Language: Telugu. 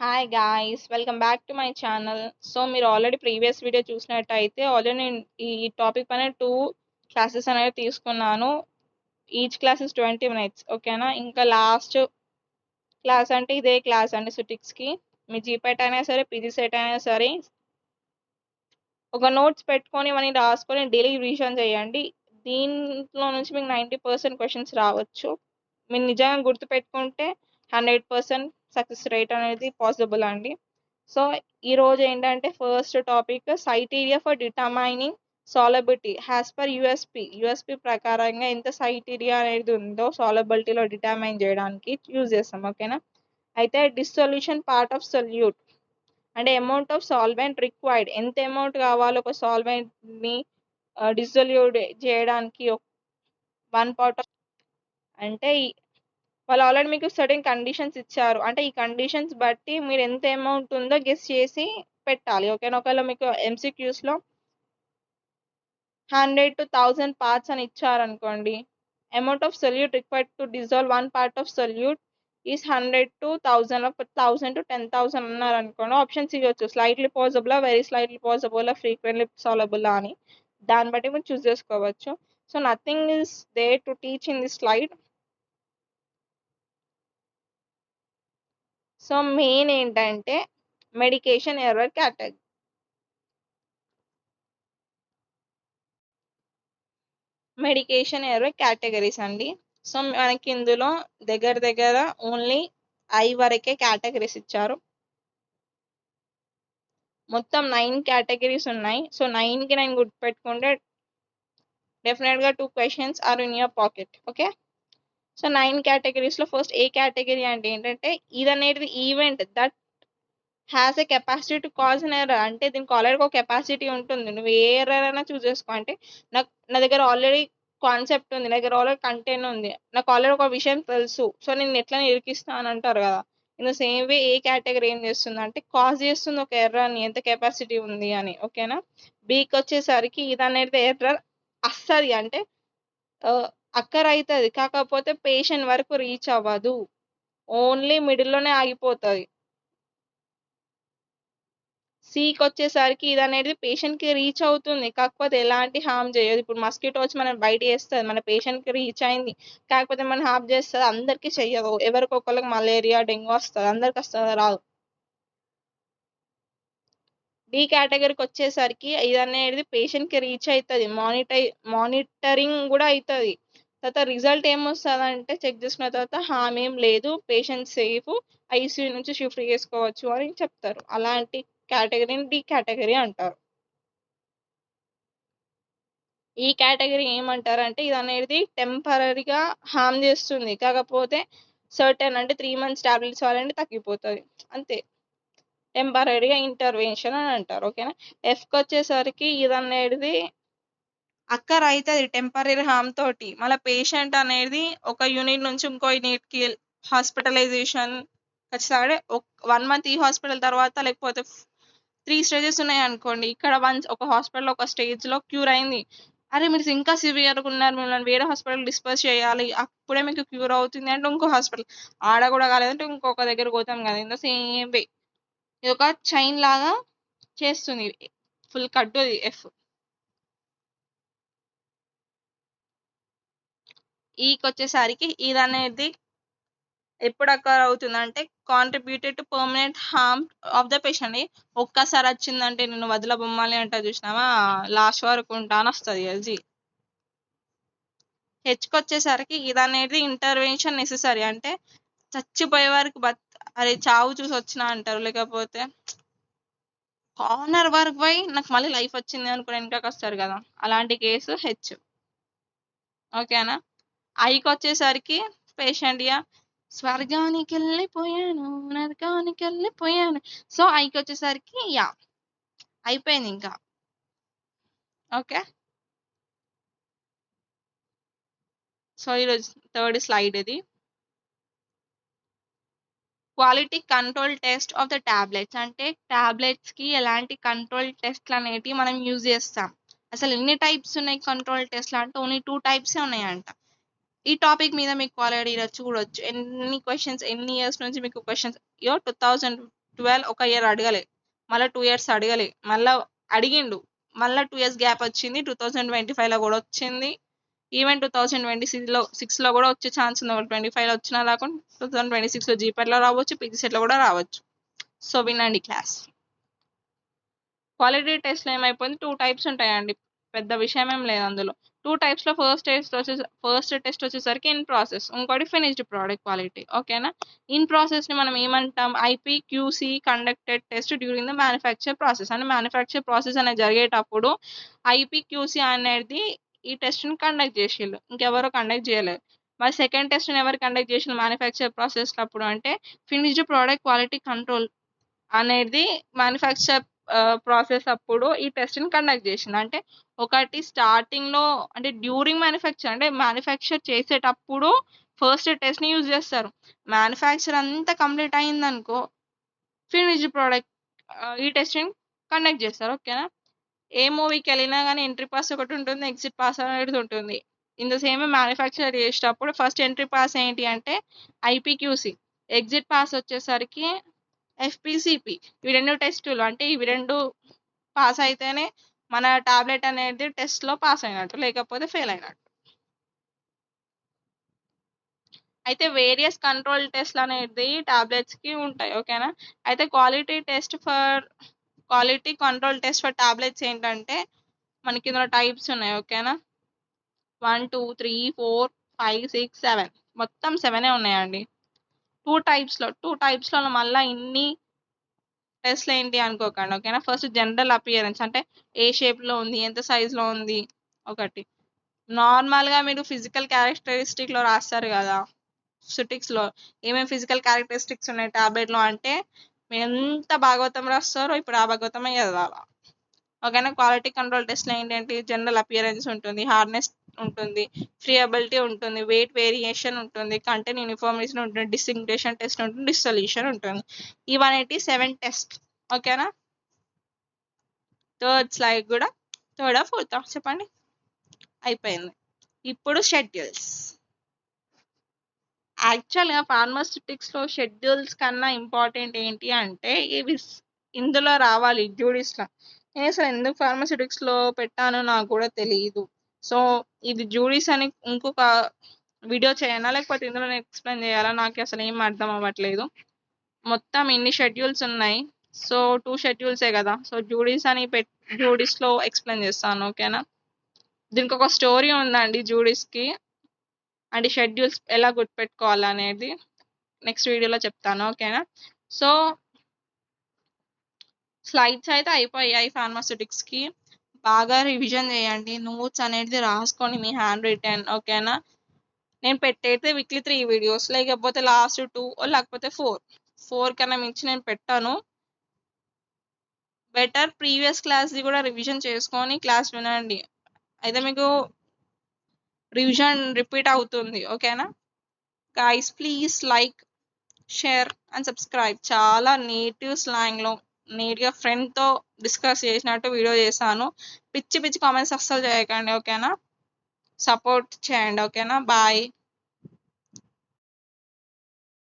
Hi guys, welcome back to my channel. So మీరు ఆల్రెడీ ప్రీవియస్ వీడియో చూసినట్టయితే ఆల్రెడీ నేను ఈ టాపిక్ పైన 2 క్లాసెస్ అనేవి తీసుకున్నాను. ఈచ్ క్లాస్ ఇస్ 20 minutes, ఓకేనా. ఇంకా లాస్ట్ క్లాస్ అంటే ఇదే క్లాస్ అండి సుటిక్స్కి. మీ జీపెట్ అయినా సరే, పీజీ సెట్ అయినా సరే ఒక నోట్స్ పెట్టుకొని ఇవన్నీ రాసుకొని డైలీ రివిజన్ చేయండి. దీంట్లో నుంచి మీకు 90% క్వశ్చన్స్ రావచ్చు. మీరు నిజంగా గుర్తుపెట్టుకుంటే 100% సక్సెస్ రేట్ అనేది పాసిబుల్ అండి. సో ఈరోజు ఏంటంటే first topic criteria for determining solubility as per USP ప్రకారంగా ఎంత సైటీరియా అనేది ఉందో సాలబిలిటీలో డిటర్మైన్ చేయడానికి యూజ్ చేస్తాం, ఓకేనా. అయితే డిసొల్యూషన్ పార్ట్ ఆఫ్ సొల్యూట్ అంటే అమౌంట్ ఆఫ్ సాల్వెంట్ రిక్వైర్డ్, ఎంత అమౌంట్ కావాలో ఒక సాల్వెంట్ని డిసొల్యూట్ చేయడానికి 1 part ఆఫ్ అంటే వాళ్ళు ఆల్రెడీ మీకు సర్టెన్ కండిషన్స్ ఇచ్చారు. అంటే ఈ కండిషన్స్ బట్టి మీరు ఎంత అమౌంట్ ఉందో గెస్ చేసి పెట్టాలి, ఓకేనా. ఒకవేళ మీకు ఎంసీక్యూస్లో 100 to 1000 parts అని ఇచ్చారనుకోండి, amount of solute required to dissolve 1 part of solute is 100 to 1000 1000 to 10,000 అన్నారనుకోండి, ఆప్షన్స్ ఇవ్వచ్చు. Slightly possible, very slightly possible, frequently solvable అని. దాన్ని బట్టి మీరు చూస్ చేసుకోవచ్చు. So nothing is there to teach in this slide. So main ఏంటంటే medication error category. Medication error categories అండి. సో మనకి ఇందులో దగ్గర ఓన్లీ ఐ వరకే కేటగిరీస్ ఇచ్చారు. మొత్తం 9 కేటగిరీస్ ఉన్నాయి. సో 9కి 9 గుర్తుపెట్టుకుంటే డెఫినెట్గా 2 questions are in your pocket, okay. So 9 కేటగిరీస్లో ఫస్ట్ ఏ కేటగిరీ అంటే ఏంటంటే ఇది అనేది event that has a capacity to cause an error. అంటే దీనికి ఆల్రెడీ ఒక కెపాసిటీ ఉంటుంది. నువ్వు ఏ ఎర్రర్ అయినా చూస్ చేసుకో. అంటే నా దగ్గర ఆల్రెడీ కాన్సెప్ట్ ఉంది, నా దగ్గర ఆల్రెడీ కంటెంట్ ఉంది, నాకు ఆల్రెడీ ఒక విషయం తెలుసు, సో నేను ఎట్లా ఇరికిస్తా అని అంటారు కదా. In the same way A category ఏం చేస్తుంది అంటే కాజ్ చేస్తుంది ఒక ఎర్రర్ని, ఎంత కెపాసిటీ ఉంది అని, ఓకేనా. బీకి వచ్చేసరికి ఇది అనేది ఎర్రర్ వస్తుంది అంటే అక్కర్ అవుతుంది, కాకపోతే పేషెంట్ వరకు రీచ్ అవ్వదు, ఓన్లీ మిడిల్లోనే ఆగిపోతుంది. సీకి వచ్చేసరికి ఇది అనేది పేషెంట్కి రీచ్ అవుతుంది, కాకపోతే ఎలాంటి హామ్ చేయదు. ఇప్పుడు మస్కిటో వచ్చి మనం బయట వేస్తుంది, మన పేషెంట్కి రీచ్ అయింది, కాకపోతే మనం హామ్ చేస్తుంది, అందరికీ చెయ్యదు. ఎవరికొకరికి మలేరియా డెంగ్యూ వస్తుంది, అందరికి వస్తుంది, రాదు. డి కేటగిరీకి వచ్చేసరికి ఇది అనేది పేషెంట్కి రీచ్ అవుతుంది, మానిటరింగ్ కూడా అవుతుంది. తర్వాత రిజల్ట్ ఏమొస్తుంది అంటే చెక్ చేసుకున్న తర్వాత హామ్ ఏం లేదు, పేషెంట్ సేఫ్, ఐసీయూ నుంచి షిఫ్ట్ చేసుకోవచ్చు అని చెప్తారు. అలాంటి కేటగిరీని డి కేటగిరీ అంటారు. ఈ కేటగిరీ ఏమంటారంటే ఇది అనేది టెంపరీగా హామ్ చేస్తుంది, కాకపోతే సర్టెన్ అంటే 3 months టాబ్లెట్స్ వాడంటే తగ్గిపోతుంది, అంతే. టెంపరీగా ఇంటర్వెన్షన్ అని అంటారు, ఓకేనా. ఎఫ్కి వచ్చేసరికి ఇది అనేది అక్కర్ అవుతుంది టెంపరీ హామ్ తోటి, మళ్ళీ పేషెంట్ అనేది ఒక యూనిట్ నుంచి ఇంకో యూనిట్కి హాస్పిటలైజేషన్ ఖచ్చితంగా 1 month ఈ హాస్పిటల్ తర్వాత, లేకపోతే 3 stages ఉన్నాయి అనుకోండి. ఇక్కడ ఒక హాస్పిటల్ ఒక స్టేజ్లో క్యూర్ అయింది, అరే మీరు ఇంకా సివియర్గా ఉన్నారు, మిమ్మల్ని వేరే హాస్పిటల్ డిస్పర్స్ చేయాలి, అప్పుడే మీకు క్యూర్ అవుతుంది అంటే ఇంకో హాస్పిటల్, ఆడ కూడా కాలేదంటే ఇంకొక దగ్గర పోతాం కదా. ఇన్ ద సేమ్ వే ఇది ఒక చైన్ లాగా చేస్తుంది, ఫుల్ కట్టు ఎఫ్. ఈకి వచ్చేసరికి ఇది అనేది ఎప్పుడు అక్కర్ అవుతుందంటే contributed to permanent harm of the patient. ఒక్కసారి వచ్చిందంటే నేను వదిల బొమ్మాలి అంటా చూసినావా, లాస్ట్ వరకు ఉంటా అని వస్తుంది అది. హెచ్కి వచ్చేసరికి ఇది అనేది ఇంటర్వెన్షన్ నెసెసరీ, అంటే చచ్చిపోయే వరకు అరే చావు చూసి వచ్చినా అంటారు, లేకపోతే కార్నర్ వరకు పోయి నాకు మళ్ళీ లైఫ్ వచ్చింది అనుకుని వెనకకి వస్తారు కదా, అలాంటి కేసు హెచ్, ఓకేనా. ఐకి వచ్చేసరికి పేషెంట్ స్వర్గానికి వెళ్ళిపోయాను, నరకానికి వెళ్ళిపోయాను. సో ఐకి వచ్చేసరికి అయిపోయింది ఇంకా, ఓకే. సో ఈరోజు థర్డ్ స్లైడ్ ఇది, quality control test of the tablets. అంటే టాబ్లెట్స్కి ఎలాంటి కంట్రోల్ టెస్ట్లు అనేటివి మనం యూజ్ చేస్తాం. అసలు ఎన్ని టైప్స్ ఉన్నాయి కంట్రోల్ టెస్ట్లు అంటే ఓన్లీ 2 types ఉన్నాయంట. ఈ టాపిక్ మీద మీకు ఆల్రెడీ చూడొచ్చు ఎన్ని క్వశ్చన్స్, ఎన్ని ఇయర్స్ నుంచి మీకు క్వశ్చన్స్ 2000 12 ఒక ఇయర్ అడగలే, మళ్ళీ 2 ఇయర్స్ అడగలే, మళ్ళీ అడిగిండు, మళ్ళీ 2 ఇయర్స్ గ్యాప్ వచ్చింది, 2025లో కూడా వచ్చింది, ఈవెన్ 2026లో కూడా వచ్చే ఛాన్స్ ఉంది. 25లో వచ్చినా రాకుండా 2026లో జీపీఆర్లో రావచ్చు, పీజీసెట్లో కూడా రావచ్చు. సో వినండి క్లాస్. క్వాలిటీ టెస్ట్లో ఏమైపోయింది, 2 టైప్స్ ఉంటాయండి, పెద్ద విషయం ఏం లేదు అందులో. 2 టైప్స్లో ఫస్ట్ టెస్ట్ వచ్చేసరికి ఇన్ ప్రాసెస్, ఇంకోటి ఫినిష్డ్ ప్రోడక్ట్ క్వాలిటీ. ఓకేనా. ఇన్ ప్రాసెస్ని మనం ఏమంటాం, IPQC conducted test during the manufacture process. అని మ్యానుఫ్యాక్చర్ ప్రాసెస్ అనేది జరిగేటప్పుడు ఐపీక్యూసీ అనేది ఈ టెస్ట్ని కండక్ట్ చేసిళ్ళు, ఇంకెవరో కండక్ట్ చేయలేదు. మరి సెకండ్ టెస్ట్ని ఎవరు కండక్ట్ చేసిన మ్యానుఫ్యాక్చర్ ప్రాసెస్ అప్పుడు అంటే ఫినిష్డ్ ప్రోడక్ట్ క్వాలిటీ కంట్రోల్ అనేది మ్యానుఫ్యాక్చర్ ప్రాసెస్ అప్పుడు ఈ టెస్ట్ని కండక్ట్ చేసింది. అంటే ఒకటి స్టార్టింగ్లో అంటే డ్యూరింగ్ మ్యానుఫ్యాక్చర్, అంటే మ్యానుఫ్యాక్చర్ చేసేటప్పుడు ఫస్ట్ టెస్ట్ని యూజ్ చేస్తారు. మ్యానుఫ్యాక్చర్ అంతా కంప్లీట్ అయిందనుకో ఫినిష్డ్ ప్రోడక్ట్ ఈ టెస్ట్ని కండక్ట్ చేస్తారు. ఓకేనా. ఏ మూవీకి వెళ్ళినా కానీ ఎంట్రీ పాస్ ఒకటి ఉంటుంది, ఎగ్జిట్ పాస్ అనేది ఉంటుంది. ఇన్ ద సేమ్ మ్యానుఫ్యాక్చర్ చేసేటప్పుడు ఫస్ట్ ఎంట్రీ పాస్ ఏంటి అంటే ఐపీక్యూసీ, ఎగ్జిట్ పాస్ వచ్చేసరికి ఎఫ్పిసిపి. ఇవి 2 టెస్టులు, అంటే ఇవి 2 పాస్ అయితేనే మన టాబ్లెట్ అనేది టెస్ట్లో పాస్ అయినట్టు, లేకపోతే ఫెయిల్ అయినట్టు. అయితే వేరియస్ కంట్రోల్ టెస్ట్లు అనేది టాబ్లెట్స్కి ఉంటాయి. ఓకేనా. అయితే quality control test for tablets ఏంటంటే మనకి ఇందులో టైప్స్ ఉన్నాయి. ఓకేనా. 1 2 3 4 5 6 7 మొత్తం 7 ఉన్నాయండి. 2 టైప్స్లో మళ్ళీ ఇన్ని టెస్ట్లు ఏంటి అనుకోకండి. ఓకేనా. ఫస్ట్ జనరల్ అపియరెన్స్, అంటే ఏ షేప్లో ఉంది, ఎంత సైజులో ఉంది. ఒకటి నార్మల్గా మీరు ఫిజికల్ క్యారెక్టరిస్టిక్లో రాస్తారు కదా, సిటిక్స్లో ఏమేమి ఫిజికల్ క్యారెక్టరిస్టిక్స్ ఉన్నాయి టాబ్లెట్లో అంటే మీరు ఎంత భాగవతం రాస్తారో ఇప్పుడు ఆ భాగవతమే చదవాలా. ఓకేనా. క్వాలిటీ కంట్రోల్ టెస్ట్లో ఏంటంటే జనరల్ అపియరెన్స్ ఉంటుంది, హార్డ్నెస్ ఉంటుంది, ఫ్రీయబిలిటీ ఉంటుంది, వెయిట్ వేరియేషన్ ఉంటుంది, కంటెంట్ యూనిఫార్మిటీ ఉంటుంది, డిస్టింగ్విషన్ టెస్ట్ ఉంటుంది, డిసొల్యూషన్ ఉంటుంది. ఇవన్నీ 7 టెస్ట్. ఓకేనా. థర్డ్ స్లైడ్ కూడా థర్డా ఫోర్తా చెప్పండి. అయిపోయింది. ఇప్పుడు షెడ్యూల్స్. యాక్చువల్గా ఫార్మాస్యూటిక్స్లో షెడ్యూల్స్ కన్నా ఇంపార్టెంట్ ఏంటి అంటే ఇవి ఇందులో రావాలి జ్యూడిస్లో. నేను అసలు ఎందుకు ఫార్మాస్యూటిక్స్లో పెట్టానో నాకు కూడా తెలియదు. సో ఇది జ్యూడిస్ అని ఇంకొక వీడియో చేయనా, లేకపోతే ఇందులో నేను ఎక్స్ప్లెయిన్ చేయాలా, నాకు అసలు ఏం అర్థం అవ్వట్లేదు. మొత్తం ఇన్ని షెడ్యూల్స్ ఉన్నాయి, సో 2 షెడ్యూల్సే కదా, సో జ్యూడిస్లో ఎక్స్ప్లెయిన్ చేస్తాను. ఓకేనా. దీనికి ఒక స్టోరీ ఉందండి జ్యూడిస్కి, అంటే షెడ్యూల్స్ ఎలా గుర్తుపెట్టుకోవాలనేది నెక్స్ట్ వీడియోలో చెప్తాను. ఓకేనా. సో స్లైడ్స్ అయితే అయిపోయాయి. ఫార్మాస్యూటిక్స్కి బాగా రివిజన్ చేయండి, నోట్స్ అనేది రాసుకొని మీ హ్యాండ్ రిటర్న్. ఓకేనా. నేను పెట్టేది వీక్లీ 3 వీడియోస్, లేకపోతే లాస్ట్ 2 లేకపోతే 4 కన్నా మించి నేను పెట్టాను. బెటర్ ప్రీవియస్ క్లాస్ది కూడా రివిజన్ చేసుకొని క్లాస్ వినండి, అయితే మీకు రివిజన్ రిపీట్ అవుతుంది. ఓకేనా. Guys please like, share and subscribe. చాలా నేటివ్ స్లాంగ్లో నీట్గా ఫ్రెండ్తో డిస్కస్ చేసినట్టు వీడియో చేశాను. పిచ్చి కామెంట్స్ అస్సలు చేయకండి. ఓకేనా. సపోర్ట్ చేయండి. ఓకేనా. బాయ్.